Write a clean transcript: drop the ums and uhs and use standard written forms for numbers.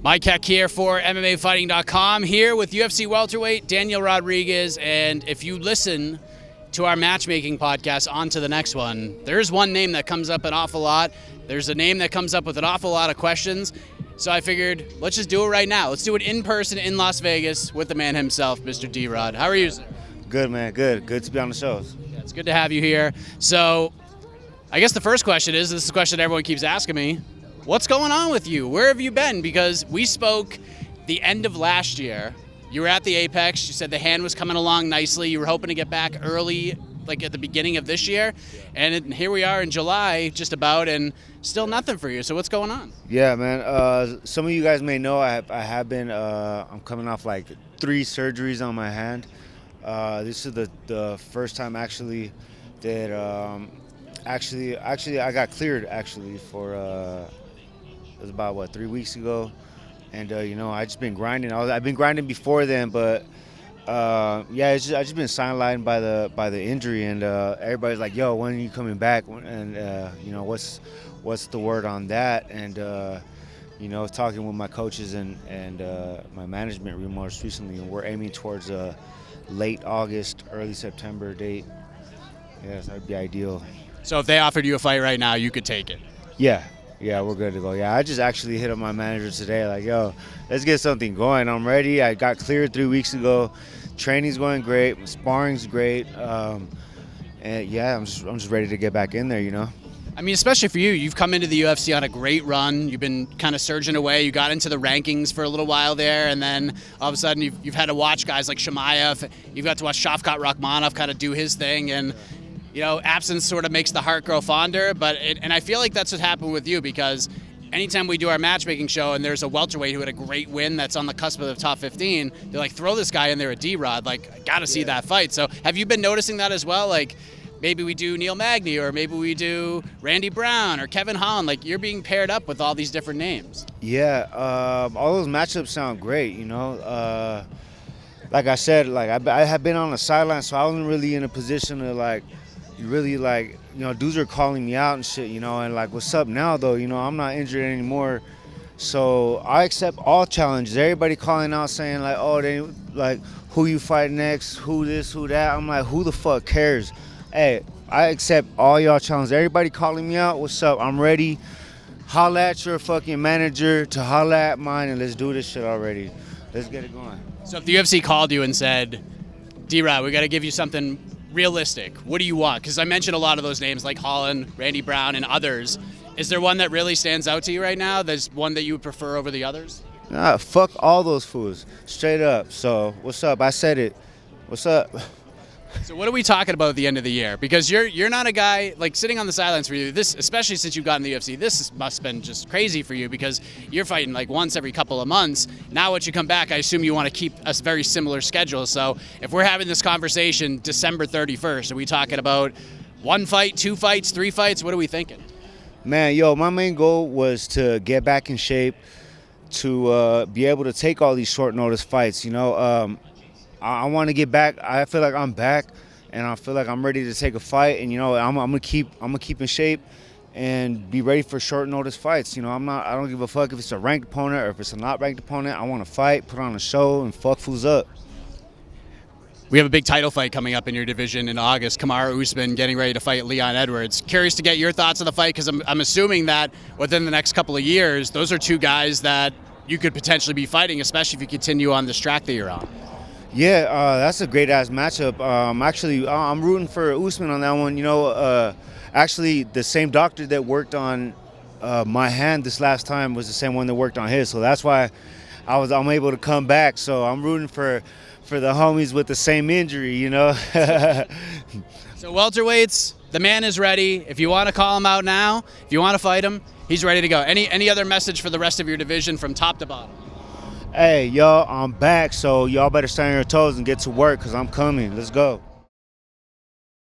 Mike Heck here for MMAfighting.com, here with UFC welterweight Daniel Rodriguez. And if you listen to our matchmaking podcast, on to the next one, there's one name that comes up an awful lot. There's a name that comes up with an awful lot of questions. So I figured, let's just do it right now. Let's do it in person in Las Vegas with the man himself, Mr. D-Rod. How are you, sir? Good, man. Good to be on the shows. Yeah, it's good to have you here. So I guess the first question is, this is a question everyone keeps asking me, what's going on with you? Where have you been? Because we spoke the end of last year. You were at the Apex. You said the hand was coming along nicely. You were hoping to get back early, like at the beginning of this year. And here we are in July, just about, and still nothing for you. So what's going on? Yeah, man. Some of you guys may know I have been. I'm coming off like 3 surgeries on my hand. This is the first time actually that actually I got cleared actually for. It was about 3 weeks ago, and I just been grinding. I've been grinding before then, but I just been sidelined by the injury, and everybody's like, "Yo, when are you coming back?" And what's the word on that? And talking with my coaches and my management most recently, and we're aiming towards a late August, early September date. Yes, that'd be ideal. So if they offered you a fight right now, you could take it? Yeah, we're good to go. Yeah, I just actually hit up my manager today, like, yo, let's get something going. I'm ready. I got cleared 3 weeks ago. Training's going great. Sparring's great. And yeah, I'm just ready to get back in there, I mean, especially for you, you've come into the UFC on a great run. You've been kind of surging away. You got into the rankings for a little while there, and then all of a sudden you've had to watch guys like Chimaev. You've got to watch Shavkat Rakhmonov kind of do his thing, and absence sort of makes the heart grow fonder, and I feel like that's what happened with you, because anytime we do our matchmaking show and there's a welterweight who had a great win that's on the cusp of the top 15, they're like, throw this guy in there at D-Rod. Like, I got to see that fight. So have you been noticing that as well? Like, maybe we do Neil Magny, or maybe we do Randy Brown or Kevin Holland. Like, you're being paired up with all these different names. Yeah, all those matchups sound great, Like I said, I have been on the sideline, so I wasn't really in a position to, dudes are calling me out and shit, and like, what's up now though? I'm not injured anymore. So I accept all challenges. Everybody calling out saying like, oh, they like, who you fight next, who this, who that. I'm like, who the fuck cares? Hey, I accept all y'all challenges. Everybody calling me out, what's up? I'm ready. Holla at your fucking manager to holla at mine, and let's do this shit already. Let's get it going. So if the UFC called you and said, D-Rod, we got to give you something realistic, what do you want? Because I mentioned a lot of those names like Holland, Randy Brown, and others. Is there one that really stands out to you right now? There's one that you would prefer over the others? Nah, fuck all those fools, straight up. So what's up? I said it. What's up? So what are we talking about at the end of the year? Because you're not a guy, like, sitting on the sidelines for you, this, especially since you've gotten the UFC, this must have been just crazy for you, because you're fighting like once every couple of months. Now once you come back, I assume you want to keep a very similar schedule. So if we're having this conversation December 31st, are we talking about 1 fight, 2 fights, 3 fights? What are we thinking? Man, my main goal was to get back in shape, to be able to take all these short notice fights, I want to get back. I feel like I'm back, and I feel like I'm ready to take a fight. And I'm gonna keep in shape and be ready for short notice fights. I don't give a fuck if it's a ranked opponent or if it's a not ranked opponent. I want to fight, put on a show, and fuck fools up. We have a big title fight coming up in your division in August. Kamaru Usman getting ready to fight Leon Edwards. Curious to get your thoughts on the fight, because I'm assuming that within the next couple of years, those are 2 guys that you could potentially be fighting, especially if you continue on this track that you're on. Yeah, that's a great-ass matchup. I'm rooting for Usman on that one. Actually, the same doctor that worked on my hand this last time was the same one that worked on his. So that's why I'm able to come back. So I'm rooting for the homies with the same injury, So welterweights, the man is ready. If you want to call him out now, if you want to fight him, he's ready to go. Any other message for the rest of your division from top to bottom? Hey, y'all, I'm back, so y'all better stay on your toes and get to work, because I'm coming. Let's go.